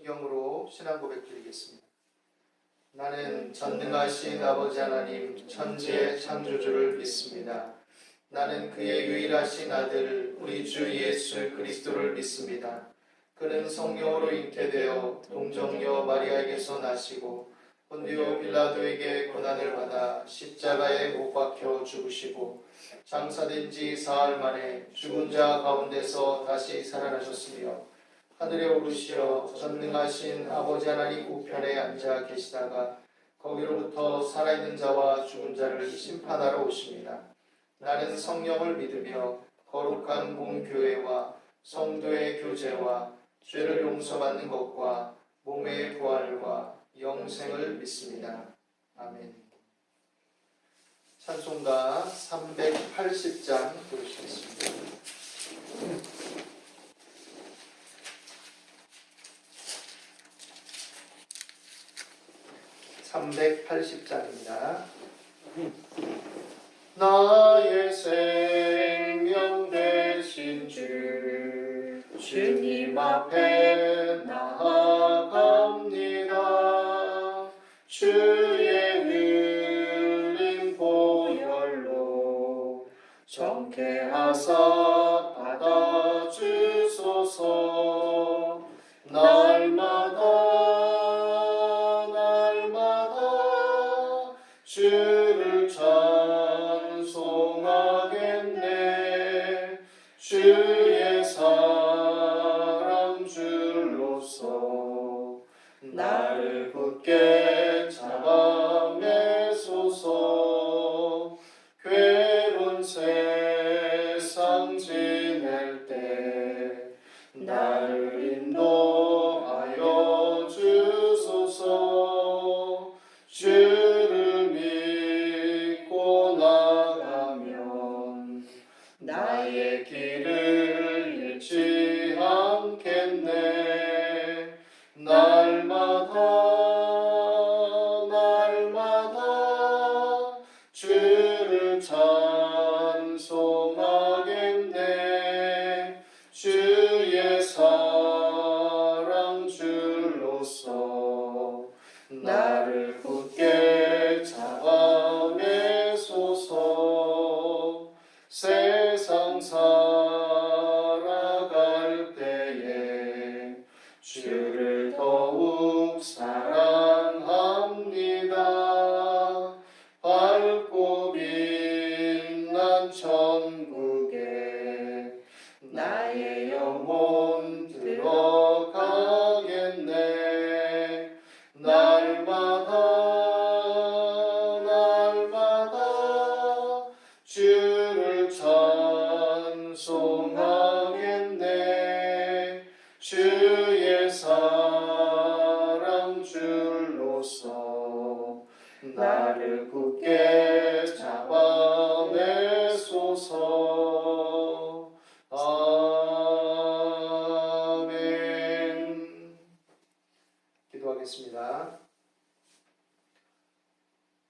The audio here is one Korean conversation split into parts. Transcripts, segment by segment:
성경으로 신앙 고백 드리겠습니다. 나는 전능하신 아버지 하나님 천지의 창조주를 믿습니다. 나는 그의 유일하신 아들 우리 주 예수 그리스도를 믿습니다. 그는 성령으로 잉태되어 동정녀 마리아에게서 나시고 본디오 빌라도에게 고난을 받아 십자가에 못 박혀 죽으시고 장사된 지 사흘 만에 죽은 자 가운데서 다시 살아나셨으며 하늘에 오르시어 전능하신 아버지 하나님 우편에 앉아 계시다가 거기로부터 살아있는 자와 죽은 자를 심판하러 오십니다. 나는 성령을 믿으며 거룩한 공교회와 성도의 교제와 죄를 용서받는 것과 몸의 부활과 영생을 믿습니다. 아멘. 찬송가 380장 부르시겠습니다. 380장입니다. 나의 생명 되신 주 주님 앞에 나아갑니다. 주의 흘린 보혈로 정케하사 받아주소서. 날마다 주를 찬송하겠네. 주의 사랑 줄로서 나를 굳게 잡아매소서. 괴로운 세상 지낼 때 나를 인도하여 주소서. 주를 믿고 나가면 나의 길을 잃지 않겠네. 날마다 주를 찬송하겠네. 주의 사랑 줄로서 나를 굳게 잡아매소서. 세상 살아갈 때에 주를 더욱 사랑합니다. 밝고 빛난 천국에 나의 영혼 들어가겠네. 날마다 주를 찬송하겠네. 주의 사랑 줄로서 나를 굳게 잡아매소서. 아멘. 기도하겠습니다.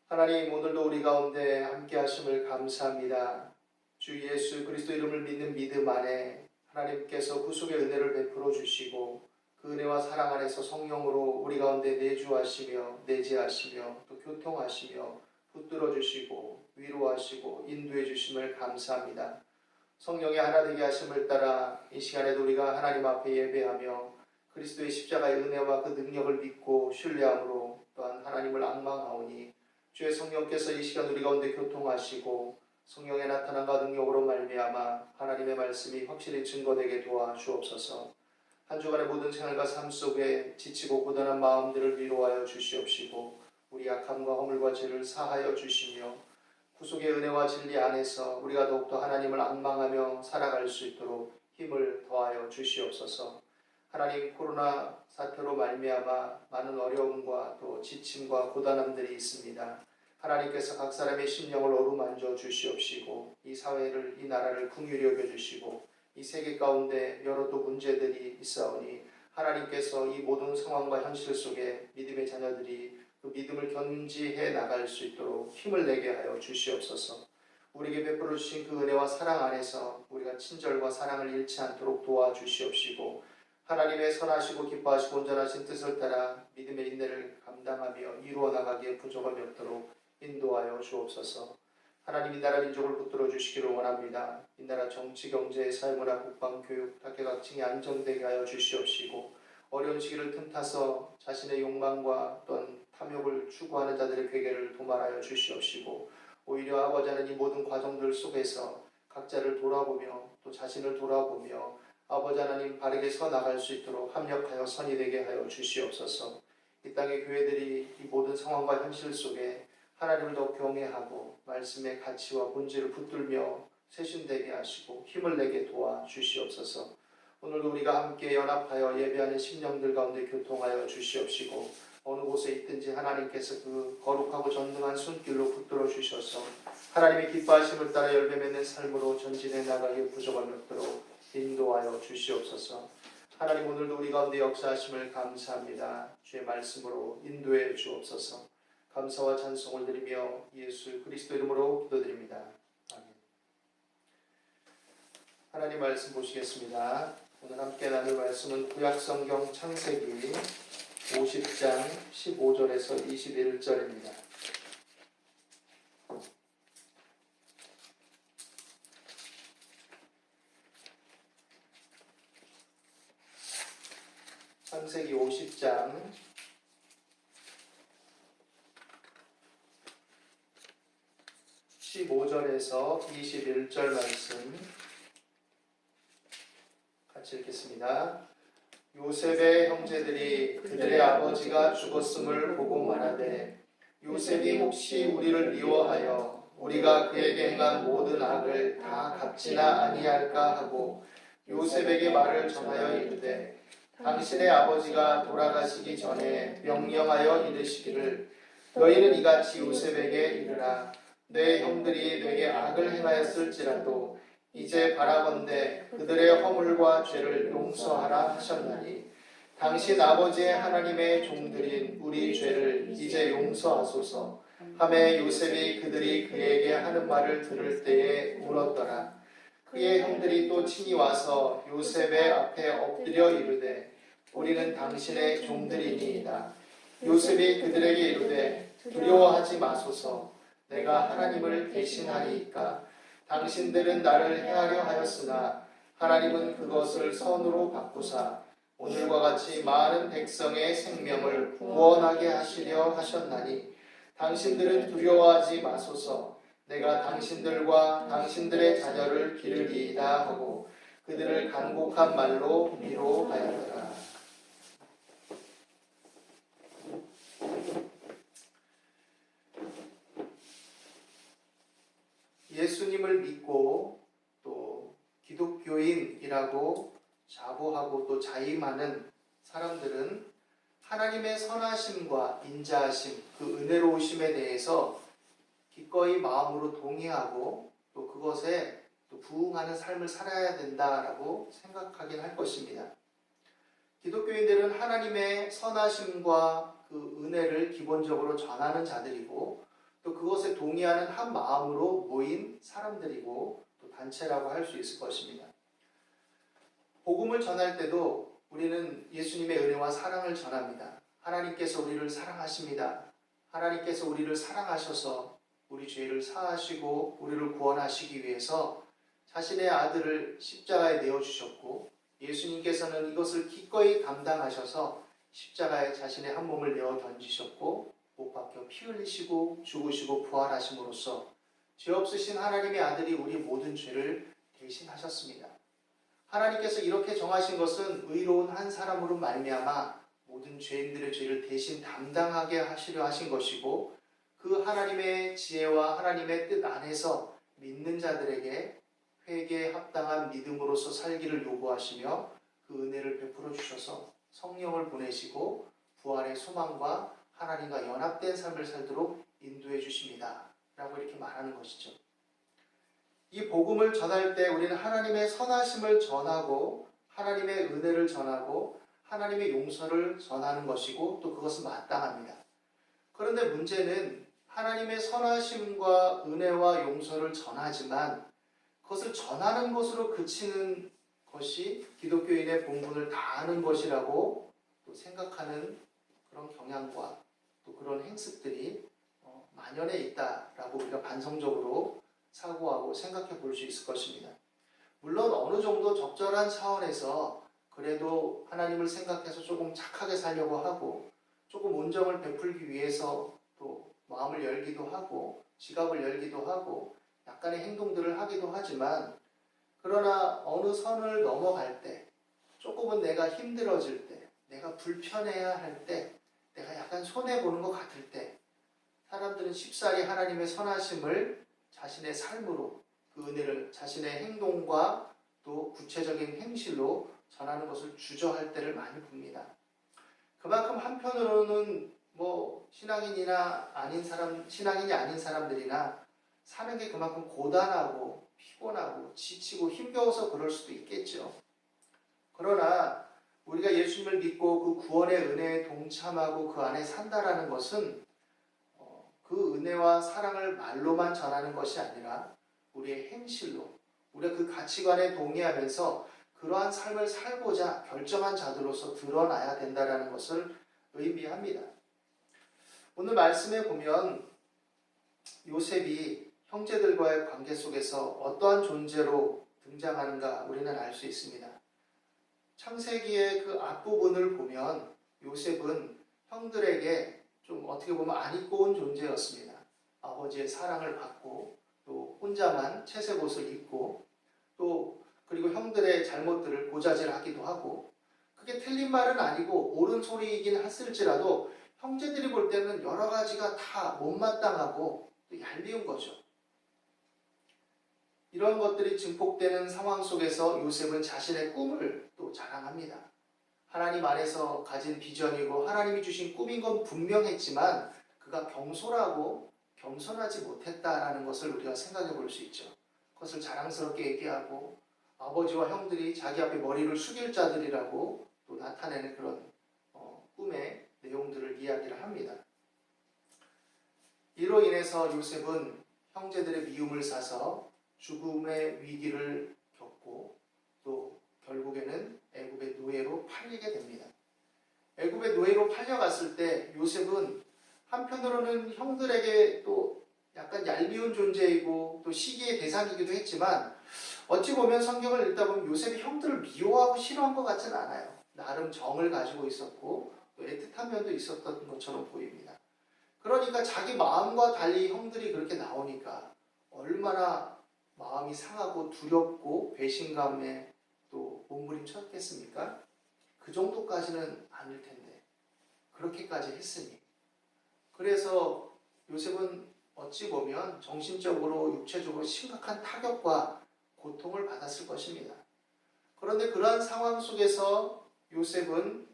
하나님, 오늘도 우리 가운데 함께 하심을 감사합니다. 주 예수 그리스도 이름을 믿는 믿음 안에 하나님께서 구속의 은혜를 베풀어 주시고 그 은혜와 사랑 안에서 성령으로 우리 가운데 내주하시며 내재하시며 또 교통하시며 붙들어 주시고 위로하시고 인도해 주심을 감사합니다. 성령의 하나 되게 하심을 따라 이 시간에도 우리가 하나님 앞에 예배하며 그리스도의 십자가의 은혜와 그 능력을 믿고 신뢰함으로 또한 하나님을 앙망하오니 주의 성령께서 이 시간 우리 가운데 교통하시고 성령의 나타남과 능력으로 말미암아 하나님의 말씀이 확실히 증거되게 도와주옵소서. 한 주간의 모든 생활과 삶 속에 지치고 고단한 마음들을 위로하여 주시옵시고 우리 약함과 허물과 죄를 사하여 주시며 구속의 은혜와 진리 안에서 우리가 더욱더 하나님을 앙망하며 살아갈 수 있도록 힘을 더하여 주시옵소서. 하나님, 코로나 사태로 말미암아 많은 어려움과 또 지침과 고단함들이 있습니다. 하나님께서 각 사람의 심령을 어루만져 주시옵시고 이 사회를, 이 나라를 긍휼히 여겨주시고 이 세계 가운데 여러 또 문제들이 있사오니 하나님께서 이 모든 상황과 현실 속에 믿음의 자녀들이 그 믿음을 견지해 나갈 수 있도록 힘을 내게 하여 주시옵소서. 우리에게 베풀어 주신 그 은혜와 사랑 안에서 우리가 친절과 사랑을 잃지 않도록 도와주시옵시고 하나님의 선하시고 기뻐하시고 온전하신 뜻을 따라 믿음의 인내를 감당하며 이루어 나가기에 부족함이 없도록 인도하여 주옵소서. 하나님이 나라 민족을 붙들어 주시기를 원합니다. 이 나라 정치, 경제, 사회문화, 국방, 교육, 각계각층이 안정되게 하여 주시옵시고 어려운 시기를 틈타서 자신의 욕망과 또한 탐욕을 추구하는 자들의 괴계를 도말하여 주시옵시고 오히려 아버지 하나님 이 모든 과정들 속에서 각자를 돌아보며 또 자신을 돌아보며 아버지 하나님 바르게 서 나갈 수 있도록 합력하여 선이 되게 하여 주시옵소서. 이 땅의 교회들이 이 모든 상황과 현실 속에 하나님을 더 경외하고 말씀의 가치와 본질을 붙들며 세신되게 하시고 힘을 내게 도와 주시옵소서. 오늘도 우리가 함께 연합하여 예배하는 심령들 가운데 교통하여 주시옵시고 어느 곳에 있든지 하나님께서 그 거룩하고 전능한 손길로 붙들어 주셔서 하나님의 기뻐하심을 따라 열매 맺는 삶으로 전진해 나가기에 부족함이 없도록 인도하여 주시옵소서. 하나님 오늘도 우리 가운데 역사하심을 감사합니다. 주의 말씀으로 인도해 주옵소서. 감사와 찬송을 드리며 예수 그리스도 이름으로 기도드립니다. 아멘. 하나님 말씀 보시겠습니다. 오늘 함께 나눌 말씀은 구약성경 창세기 50장 15절에서 21절입니다. 창세기 50장 15절에서 21절 말씀 같이 읽겠습니다. 요셉의 형제들이 그들의 아버지가 죽었음을 보고 말하되 요셉이 혹시 우리를 미워하여 우리가 그에게 행한 모든 악을 다 갚지나 아니할까 하고 요셉에게 말을 전하여 이르되 당신의 아버지가 돌아가시기 전에 명령하여 이르시기를 너희는 이같이 요셉에게 이르라. 내 형들이 내게 악을 행하였을지라도 이제 바라건대 그들의 허물과 죄를 용서하라 하셨나니 당신 아버지의 하나님의 종들인 우리 죄를 이제 용서하소서 하매 요셉이 그들이 그에게 하는 말을 들을 때에 울었더라. 그의 형들이 또 친히 와서 요셉의 앞에 엎드려 이르되 우리는 당신의 종들이니이다. 요셉이 그들에게 이르되 두려워하지 마소서. 내가 하나님을 대신하리이까. 당신들은 나를 해하려 하였으나 하나님은 그것을 선으로 바꾸사 오늘과 같이 많은 백성의 생명을 구원하게 하시려 하셨나니 당신들은 두려워하지 마소서. 내가 당신들과 당신들의 자녀를 기르리이다 하고 그들을 간곡한 말로 위로하였더라. 예수님을 믿고 또 기독교인이라고 자부하고 또 자임하는 사람들은 하나님의 선하심과 인자하심, 그 은혜로우심에 대해서 기꺼이 마음으로 동의하고 또 그것에 또 부응하는 삶을 살아야 된다라고 생각하긴 할 것입니다. 기독교인들은 하나님의 선하심과 그 은혜를 기본적으로 전하는 자들이고 또 그것에 동의하는 한 마음으로 모인 사람들이고 또 단체라고 할 수 있을 것입니다. 복음을 전할 때도 우리는 예수님의 은혜와 사랑을 전합니다. 하나님께서 우리를 사랑하십니다. 하나님께서 우리를 사랑하셔서 우리 죄를 사하시고 우리를 구원하시기 위해서 자신의 아들을 십자가에 내어주셨고 예수님께서는 이것을 기꺼이 감당하셔서 십자가에 자신의 한 몸을 내어 던지셨고 못 박혀 피 흘리시고 죽으시고 부활하심으로써 죄 없으신 하나님의 아들이 우리 모든 죄를 대신하셨습니다. 하나님께서 이렇게 정하신 것은 의로운 한 사람으로 말미암아 모든 죄인들의 죄를 대신 담당하게 하시려 하신 것이고 그 하나님의 지혜와 하나님의 뜻 안에서 믿는 자들에게 회개에 합당한 믿음으로서 살기를 요구하시며 그 은혜를 베풀어 주셔서 성령을 보내시고 부활의 소망과 하나님과 연합된 삶을 살도록 인도해 주십니다. 라고 이렇게 말하는 것이죠. 이 복음을 전할 때 우리는 하나님의 선하심을 전하고 하나님의 은혜를 전하고 하나님의 용서를 전하는 것이고 또 그것은 마땅합니다. 그런데 문제는 하나님의 선하심과 은혜와 용서를 전하지만 그것을 전하는 것으로 그치는 것이 기독교인의 본분을 다하는 것이라고 또 생각하는 그런 경향과 또 그런 행습들이 만연해 있다라고 우리가 반성적으로 사고하고 생각해 볼 수 있을 것입니다. 물론 어느 정도 적절한 차원에서 그래도 하나님을 생각해서 조금 착하게 살려고 하고 조금 온정을 베풀기 위해서 또 마음을 열기도 하고 지갑을 열기도 하고 약간의 행동들을 하기도 하지만, 그러나 어느 선을 넘어갈 때, 조금은 내가 힘들어질 때, 내가 불편해야 할 때, 내가 약간 손해보는 것 같을 때 사람들은 쉽사리 하나님의 선하심을 자신의 삶으로, 그 은혜를 자신의 행동과 또 구체적인 행실로 전하는 것을 주저할 때를 많이 봅니다. 그만큼 한편으로는 신앙인이 아닌 사람들이나 사는 게 그만큼 고단하고 피곤하고 지치고 힘겨워서 그럴 수도 있겠죠. 그러나 우리가 예수님을 믿고 그 구원의 은혜에 동참하고 그 안에 산다라는 것은 그 은혜와 사랑을 말로만 전하는 것이 아니라 우리의 행실로, 우리가 그 가치관에 동의하면서 그러한 삶을 살고자 결정한 자들로서 드러나야 된다는 것을 의미합니다. 오늘 말씀에 보면 요셉이 형제들과의 관계 속에서 어떠한 존재로 등장하는가 우리는 알 수 있습니다. 창세기의 그 앞부분을 보면 요셉은 형들에게 좀 어떻게 보면 안 입고 온 존재였습니다. 아버지의 사랑을 받고 또 혼자만 채색 옷을 입고 또 그리고 형들의 잘못들을 고자질하기도 하고, 그게 틀린 말은 아니고 옳은 소리이긴 했을지라도 형제들이 볼 때는 여러 가지가 다 못마땅하고 또 얄미운 거죠. 이런 것들이 증폭되는 상황 속에서 요셉은 자신의 꿈을 또 자랑합니다. 하나님 안에서 가진 비전이고 하나님이 주신 꿈인 건 분명했지만 그가 경솔하고 겸손하지 못했다라는 것을 우리가 생각해 볼 수 있죠. 그것을 자랑스럽게 얘기하고 아버지와 형들이 자기 앞에 머리를 숙일 자들이라고 또 나타내는 그런 꿈의 내용들을 이야기를 합니다. 이로 인해서 요셉은 형제들의 미움을 사서 죽음의 위기를 겪고 또 결국에는 애굽의 노예로 팔리게 됩니다. 애굽의 노예로 팔려갔을 때 요셉은 한편으로는 형들에게 또 약간 얄미운 존재이고 또 시기의 대상이기도 했지만, 어찌 보면 성경을 읽다 보면 요셉이 형들을 미워하고 싫어한 것 같지는 않아요. 나름 정을 가지고 있었고 또 애틋한 면도 있었던 것처럼 보입니다. 그러니까 자기 마음과 달리 형들이 그렇게 나오니까 얼마나 마음이 상하고 두렵고 배신감에 또 몸부림쳤겠습니까? 그 정도까지는 아닐 텐데 그렇게까지 했으니. 그래서 요셉은 어찌 보면 정신적으로 육체적으로 심각한 타격과 고통을 받았을 것입니다. 그런데 그러한 상황 속에서 요셉은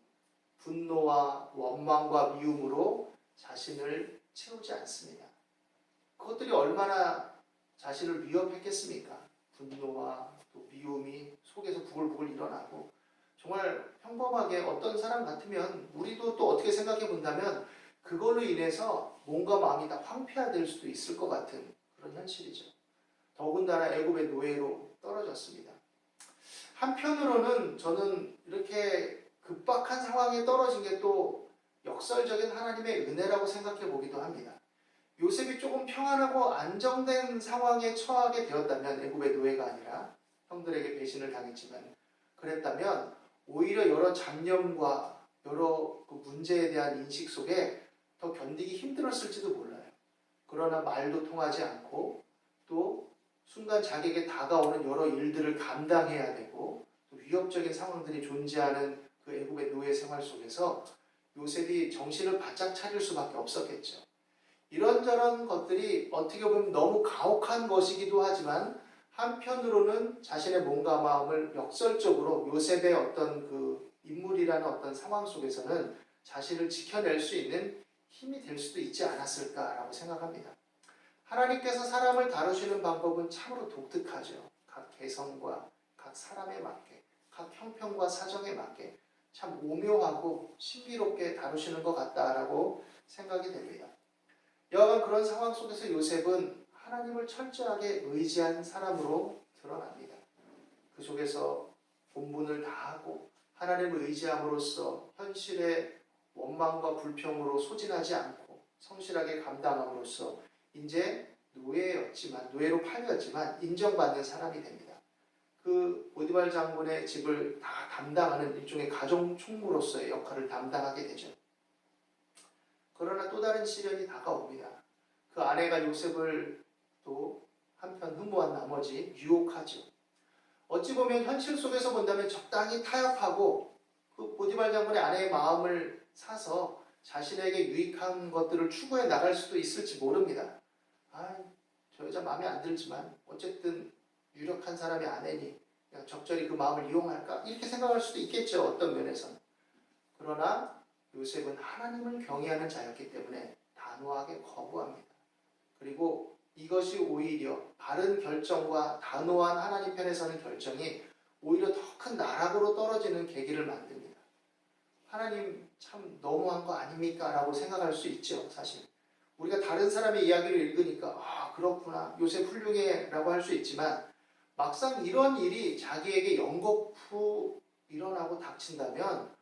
분노와 원망과 미움으로 자신을 채우지 않습니다. 그것들이 얼마나 자신을 위협했겠습니까? 분노와 또 미움이 속에서 부글부글 일어나고, 정말 평범하게 어떤 사람 같으면 우리도 또 어떻게 생각해 본다면 그걸로 인해서 몸과 마음이 다 황폐화될 수도 있을 것 같은 그런 현실이죠. 더군다나 애굽의 노예로 떨어졌습니다. 한편으로는 저는 이렇게 급박한 상황에 떨어진 게 또 역설적인 하나님의 은혜라고 생각해 보기도 합니다. 요셉이 조금 평안하고 안정된 상황에 처하게 되었다면, 애굽의 노예가 아니라 형들에게 배신을 당했지만 그랬다면 오히려 여러 잡념과 여러 그 문제에 대한 인식 속에 더 견디기 힘들었을지도 몰라요. 그러나 말도 통하지 않고 또 순간 자기에게 다가오는 여러 일들을 감당해야 되고 또 위협적인 상황들이 존재하는 그 애굽의 노예 생활 속에서 요셉이 정신을 바짝 차릴 수밖에 없었겠죠. 이런저런 것들이 어떻게 보면 너무 가혹한 것이기도 하지만 한편으로는 자신의 몸과 마음을 역설적으로 요셉의 어떤 그 인물이라는 어떤 상황 속에서는 자신을 지켜낼 수 있는 힘이 될 수도 있지 않았을까라고 생각합니다. 하나님께서 사람을 다루시는 방법은 참으로 독특하죠. 각 개성과 각 사람에 맞게, 각 형편과 사정에 맞게 참 오묘하고 신비롭게 다루시는 것 같다라고 생각이 됩니다. 여하간 그런 상황 속에서 요셉은 하나님을 철저하게 의지한 사람으로 드러납니다. 그 속에서 본분을 다하고 하나님을 의지함으로써 현실의 원망과 불평으로 소진하지 않고 성실하게 감당함으로써 이제 노예로 팔렸지만 인정받는 사람이 됩니다. 그 보디발 장군의 집을 다 담당하는 일종의 가정 총무로서의 역할을 담당하게 되죠. 그러나 또 다른 시련이 다가옵니다. 그 아내가 요셉을 또 한편 흠모한 나머지 유혹하죠. 어찌 보면 현실 속에서 본다면 적당히 타협하고 그 보디발 장군의 아내의 마음을 사서 자신에게 유익한 것들을 추구해 나갈 수도 있을지 모릅니다. 저 여자 마음에 안 들지만 어쨌든 유력한 사람이 아내니 그냥 적절히 그 마음을 이용할까? 이렇게 생각할 수도 있겠죠. 어떤 면에서는. 그러나 요셉은 하나님을 경외하는 자였기 때문에 단호하게 거부합니다. 그리고 이것이 오히려 바른 결정과 단호한 하나님 편에 서는 결정이 오히려 더 큰 나락으로 떨어지는 계기를 만듭니다. 하나님 참 너무한 거 아닙니까? 라고 생각할 수 있죠. 사실 우리가 다른 사람의 이야기를 읽으니까 그렇구나, 요셉 훌륭해 라고 할 수 있지만 막상 이런 일이 자기에게 연거푸 일어나고 닥친다면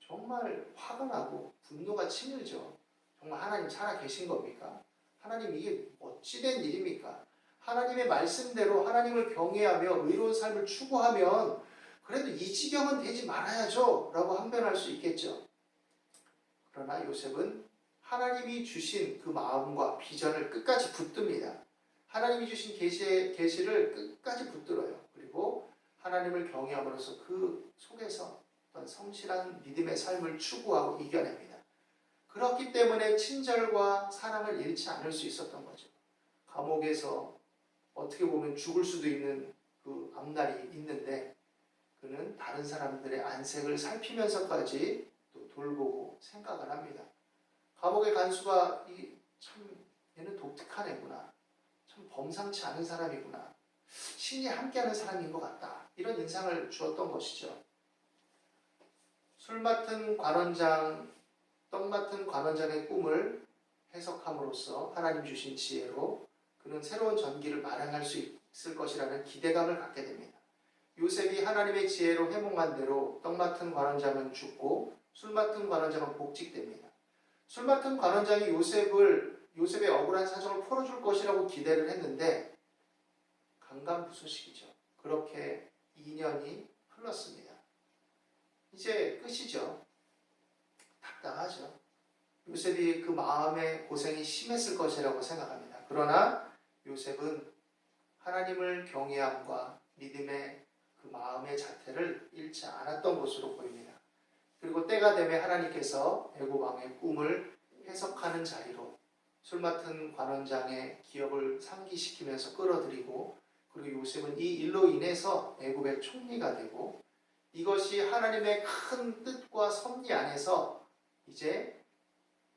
정말 화가 나고 분노가 치밀죠. 정말 하나님 살아 계신 겁니까? 하나님 이게 어찌된 일입니까? 하나님의 말씀대로 하나님을 경외하며 의로운 삶을 추구하면 그래도 이 지경은 되지 말아야죠 라고 항변할 수 있겠죠. 그러나 요셉은 하나님이 주신 그 마음과 비전을 끝까지 붙듭니다. 하나님이 주신 계시를 끝까지 붙들어요. 그리고 하나님을 경외함으로써 그 속에서 어떤 성실한 믿음의 삶을 추구하고 이겨냅니다. 그렇기 때문에 친절과 사랑을 잃지 않을 수 있었던 거죠. 감옥에서 어떻게 보면 죽을 수도 있는 그 앞날이 있는데 그는 다른 사람들의 안색을 살피면서까지 또 돌보고 생각을 합니다. 감옥의 간수가 참 얘는 독특한 애구나. 참 범상치 않은 사람이구나. 신이 함께하는 사람인 것 같다. 이런 인상을 주었던 것이죠. 술 맡은 관원장, 떡 맡은 관원장의 꿈을 해석함으로써 하나님 주신 지혜로 그는 새로운 전기를 마련할 수 있을 것이라는 기대감을 갖게 됩니다. 요셉이 하나님의 지혜로 해몽한 대로 떡 맡은 관원장은 죽고 술 맡은 관원장은 복직됩니다. 술 맡은 관원장이 요셉의 억울한 사정을 풀어줄 것이라고 기대를 했는데 강간부소식이죠. 그렇게 2년이 흘렀습니다. 이제 끝이죠. 답답하죠. 요셉이 그 마음의 고생이 심했을 것이라고 생각합니다. 그러나 요셉은 하나님을 경외함과 믿음의 그 마음의 자태를 잃지 않았던 것으로 보입니다. 그리고 때가 되면 하나님께서 애굽 왕의 꿈을 해석하는 자리로 술 맡은 관원장의 기업을 상기시키면서 끌어들이고 그리고 요셉은 이 일로 인해서 애굽의 총리가 되고 이것이 하나님의 큰 뜻과 섭리 안에서 이제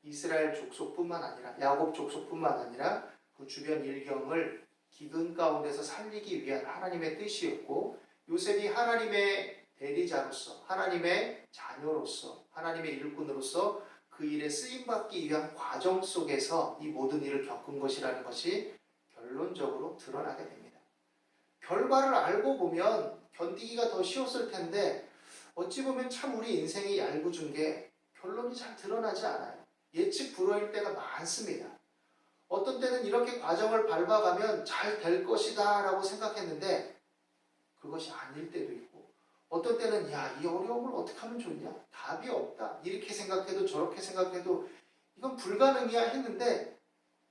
이스라엘 족속뿐만 아니라 야곱 족속뿐만 아니라 그 주변 일경을 기근 가운데서 살리기 위한 하나님의 뜻이었고 요셉이 하나님의 대리자로서 하나님의 자녀로서 하나님의 일꾼으로서 그 일에 쓰임받기 위한 과정 속에서 이 모든 일을 겪은 것이라는 것이 결론적으로 드러나게 됩니다. 결과를 알고 보면 견디기가 더 쉬웠을 텐데 어찌 보면 참 우리 인생이 얄궂은 게 결론이 잘 드러나지 않아요. 예측 불허일 때가 많습니다. 어떤 때는 이렇게 과정을 밟아가면 잘 될 것이다 라고 생각했는데 그것이 아닐 때도 있고 어떤 때는 이 어려움을 어떻게 하면 좋냐? 답이 없다. 이렇게 생각해도 저렇게 생각해도 이건 불가능이야 했는데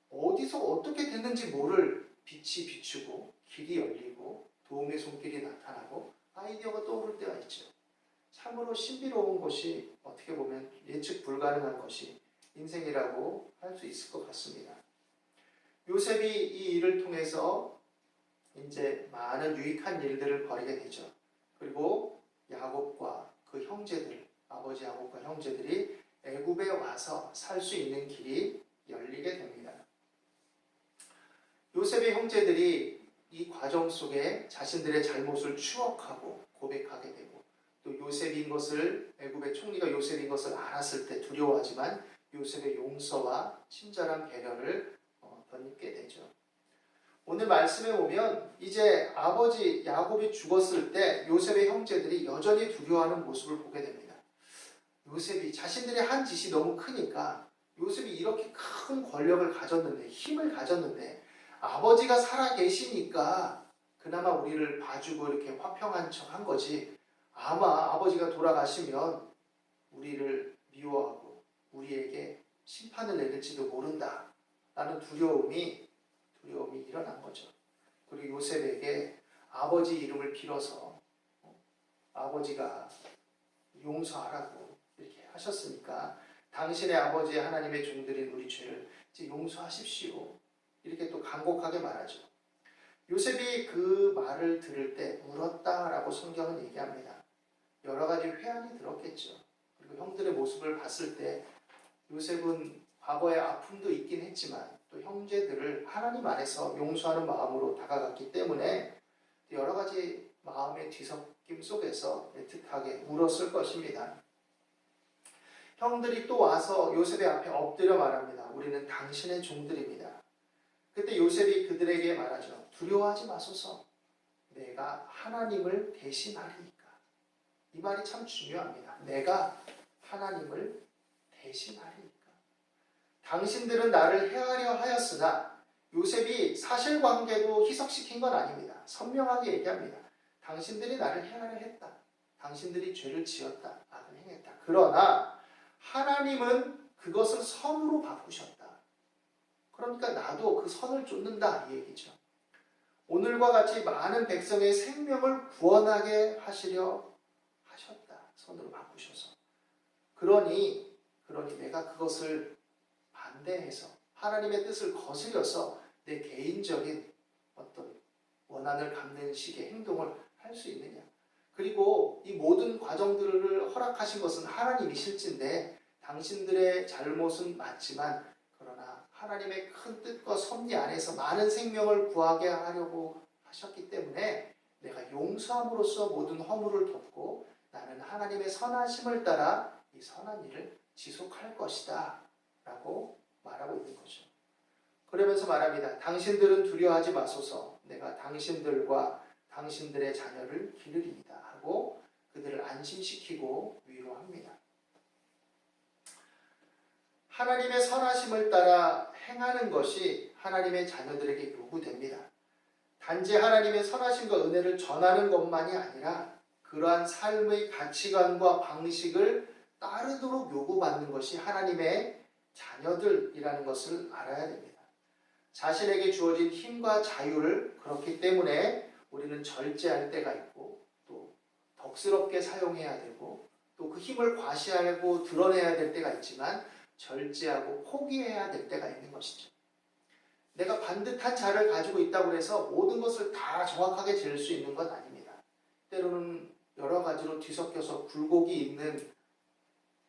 어디서 어떻게 됐는지 모를 빛이 비추고 길이 열리고 도움의 손길이 나타나고 아이디어가 떠오를 때가 있죠. 참으로 신비로운 것이 어떻게 보면 예측 불가능한 것이 인생이라고 할 수 있을 것 같습니다. 요셉이 이 일을 통해서 이제 많은 유익한 일들을 벌이게 되죠. 그리고 야곱과 그 형제들, 아버지 야곱과 형제들이 애굽에 와서 살 수 있는 길이 열리게 됩니다. 요셉의 형제들이 이 과정 속에 자신들의 잘못을 추억하고 고백하게 되고 또 요셉인 것을 애굽의 총리가 요셉인 것을 알았을 때 두려워하지만 요셉의 용서와 친절한 배려를 덧입게 되죠. 오늘 말씀에 보면 이제 아버지 야곱이 죽었을 때 요셉의 형제들이 여전히 두려워하는 모습을 보게 됩니다. 요셉이 자신들의 한 짓이 너무 크니까 요셉이 이렇게 큰 권력을 가졌는데 힘을 가졌는데 아버지가 살아 계시니까 그나마 우리를 봐주고 이렇게 화평한 척 한 거지 아마 아버지가 돌아가시면 우리를 미워하고 우리에게 심판을 내릴지도 모른다 라는 두려움이 일어난 거죠. 그리고 요셉에게 아버지 이름을 빌어서 아버지가 용서하라고 이렇게 하셨으니까 당신의 아버지 하나님의 종들인 우리 죄를 이제 용서하십시오. 이렇게 또 간곡하게 말하죠. 요셉이 그 말을 들을 때 울었다라고 성경은 얘기합니다. 여러 가지 회한이 들었겠죠. 그리고 형들의 모습을 봤을 때 요셉은 과거의 아픔도 있긴 했지만 또 형제들을 하나님 안에서 용서하는 마음으로 다가갔기 때문에 여러 가지 마음의 뒤섞임 속에서 애틋하게 울었을 것입니다. 형들이 또 와서 요셉의 앞에 엎드려 말합니다. 우리는 당신의 종들입니다. 그때 요셉이 그들에게 말하죠. 두려워하지 마소서. 내가 하나님을 대신하리니까. 이 말이 참 중요합니다. 내가 하나님을 대신하리니까. 당신들은 나를 해하려 하였으나 요셉이 사실관계도 희석시킨 건 아닙니다. 선명하게 얘기합니다. 당신들이 나를 해하려 했다. 당신들이 죄를 지었다. 악을 행했다. 그러나 하나님은 그것을 선으로 바꾸셨다. 그러니까 나도 그 선을 쫓는다 이 얘기죠. 오늘과 같이 많은 백성의 생명을 구원하게 하시려 하셨다. 선으로 바꾸셔서. 그러니 내가 그것을 반대해서 하나님의 뜻을 거스려서 내 개인적인 어떤 원한을 갚는 식의 행동을 할 수 있느냐. 그리고 이 모든 과정들을 허락하신 것은 하나님이 실진데 당신들의 잘못은 맞지만 그러나 하나님의 큰 뜻과 섭리 안에서 많은 생명을 구하게 하려고 하셨기 때문에 내가 용서함으로써 모든 허물을 덮고 나는 하나님의 선하심을 따라 이 선한 일을 지속할 것이다 라고 말하고 있는 거죠. 그러면서 말합니다. 당신들은 두려워하지 마소서. 내가 당신들과 당신들의 자녀를 기르리이다 하고 그들을 안심시키고 위로합니다. 하나님의 선하심을 따라 행하는 것이 하나님의 자녀들에게 요구됩니다. 단지 하나님의 선하심과 은혜를 전하는 것만이 아니라 그러한 삶의 가치관과 방식을 따르도록 요구받는 것이 하나님의 자녀들이라는 것을 알아야 됩니다. 자신에게 주어진 힘과 자유를 그렇기 때문에 우리는 절제할 때가 있고 또 덕스럽게 사용해야 되고 또 그 힘을 과시하고 드러내야 될 때가 있지만 절제하고 포기해야 될 때가 있는 것이죠. 내가 반듯한 자를 가지고 있다고 해서 모든 것을 다 정확하게 잴 수 있는 건 아닙니다. 때로는 여러 가지로 뒤섞여서 굴곡이 있는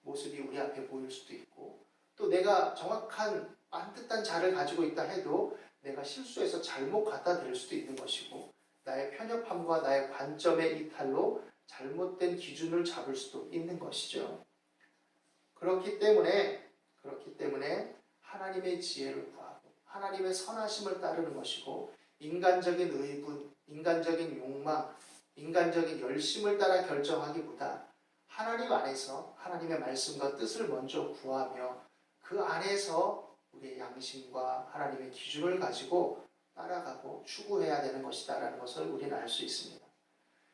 모습이 우리 앞에 보일 수도 있고 또 내가 정확한 반듯한 자를 가지고 있다 해도 내가 실수해서 잘못 갖다 드릴 수도 있는 것이고 나의 편협함과 나의 관점의 이탈로 잘못된 기준을 잡을 수도 있는 것이죠. 그렇기 때문에 하나님의 지혜를 구하고 하나님의 선하심을 따르는 것이고 인간적인 의분, 인간적인 욕망, 인간적인 열심을 따라 결정하기보다 하나님 안에서 하나님의 말씀과 뜻을 먼저 구하며 그 안에서 우리의 양심과 하나님의 기준을 가지고 따라가고 추구해야 되는 것이다라는 것을 우리는 알 수 있습니다.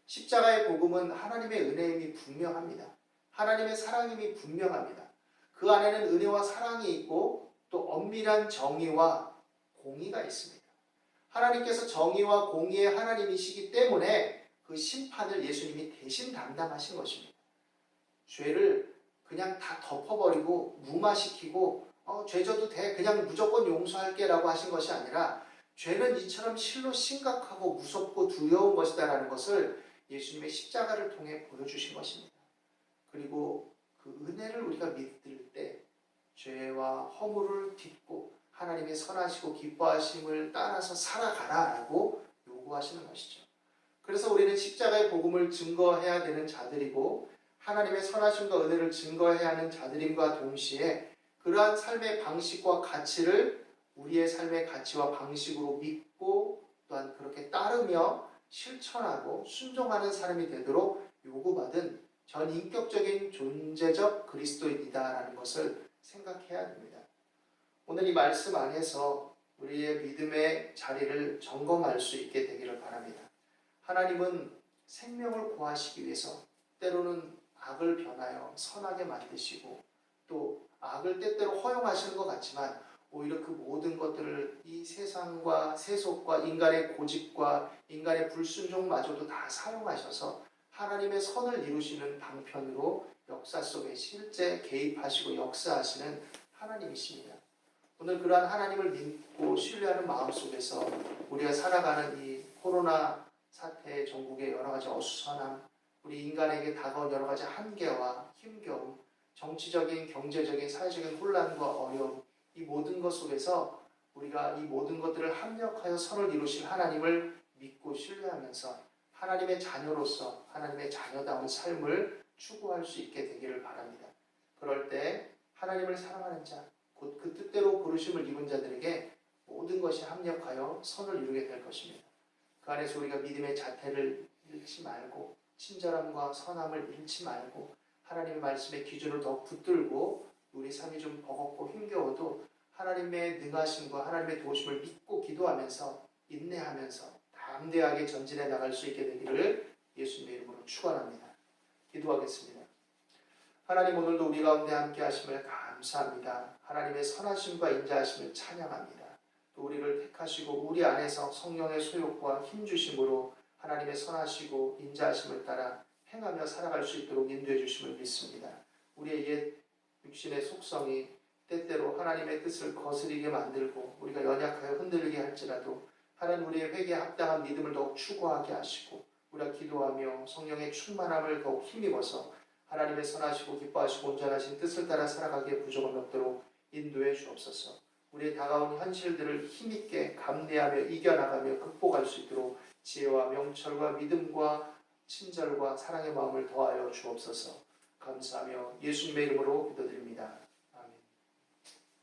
십자가의 복음은 하나님의 은혜임이 분명합니다. 하나님의 사랑임이 분명합니다. 그 안에는 은혜와 사랑이 있고 또 엄밀한 정의와 공의가 있습니다. 하나님께서 정의와 공의의 하나님이시기 때문에 그 심판을 예수님이 대신 담당하신 것입니다. 죄를 그냥 다 덮어버리고 무마시키고 죄 져도 돼 그냥 무조건 용서할게 라고 하신 것이 아니라 죄는 이처럼 실로 심각하고 무섭고 두려운 것이다라는 것을 예수님의 십자가를 통해 보여주신 것입니다. 그리고 그 은혜를 우리가 믿을 때 죄와 허물을 딛고 하나님의 선하시고 기뻐하심을 따라서 살아가라라고 요구하시는 것이죠. 그래서 우리는 십자가의 복음을 증거해야 되는 자들이고 하나님의 선하심과 은혜를 증거해야 하는 자들임과 동시에 그러한 삶의 방식과 가치를 우리의 삶의 가치와 방식으로 믿고 또한 그렇게 따르며 실천하고 순종하는 사람이 되도록 요구받은 전인격적인 존재적 그리스도인이다라는 것을 생각해야 됩니다. 오늘 이 말씀 안에서 우리의 믿음의 자리를 점검할 수 있게 되기를 바랍니다. 하나님은 생명을 구하시기 위해서 때로는 악을 변하여 선하게 만드시고 또 악을 때때로 허용하시는 것 같지만 오히려 그 모든 것들을 이 세상과 세속과 인간의 고집과 인간의 불순종마저도 다 사용하셔서 하나님의 선을 이루시는 방편으로 역사 속에 실제 개입하시고 역사하시는 하나님이십니다. 오늘 그러한 하나님을 믿고 신뢰하는 마음 속에서 우리가 살아가는 이 코로나 사태, 전국의 여러 가지 어수선함, 우리 인간에게 다가온 여러 가지 한계와 힘겨움, 정치적인, 경제적인, 사회적인 혼란과 어려움, 이 모든 것 속에서 우리가 이 모든 것들을 합력하여 선을 이루실 하나님을 믿고 신뢰하면서 하나님의 자녀로서 하나님의 자녀다운 삶을 추구할 수 있게 되기를 바랍니다. 그럴 때 하나님을 사랑하는 자, 곧 그 뜻대로 부르심을 입은 자들에게 모든 것이 합력하여 선을 이루게 될 것입니다. 그 안에서 우리가 믿음의 자태를 잃지 말고 친절함과 선함을 잃지 말고 하나님의 말씀의 기준을 더 붙들고 우리 삶이 좀 버겁고 힘겨워도 하나님의 능하심과 하나님의 도우심을 믿고 기도하면서 인내하면서 담대하게 전진해 나갈 수 있게 되기를 예수님의 이름으로 축원합니다. 기도하겠습니다. 하나님, 오늘도 우리 가운데 함께 하심을 감사합니다. 하나님의 선하심과 인자하심을 찬양합니다. 또 우리를 택하시고 우리 안에서 성령의 소욕과 힘주심으로 하나님의 선하시고 인자하심을 따라 행하며 살아갈 수 있도록 인도해 주심을 믿습니다. 우리의 옛 육신의 속성이 때때로 하나님의 뜻을 거스리게 만들고 우리가 연약하여 흔들리게 할지라도 하나님, 우리의 회개에 합당한 믿음을 더욱 추구하게 하시고 우리가 기도하며 성령의 충만함을 더욱 힘입어서 하나님의 선하시고 기뻐하시고 온전하신 뜻을 따라 살아가기에 부족함이 없도록 인도해 주옵소서. 우리의 다가온 현실들을 힘있게 감내하며 이겨나가며 극복할 수 있도록 지혜와 명철과 믿음과 친절과 사랑의 마음을 더하여 주옵소서. 감사하며 예수님의 이름으로 기도드립니다.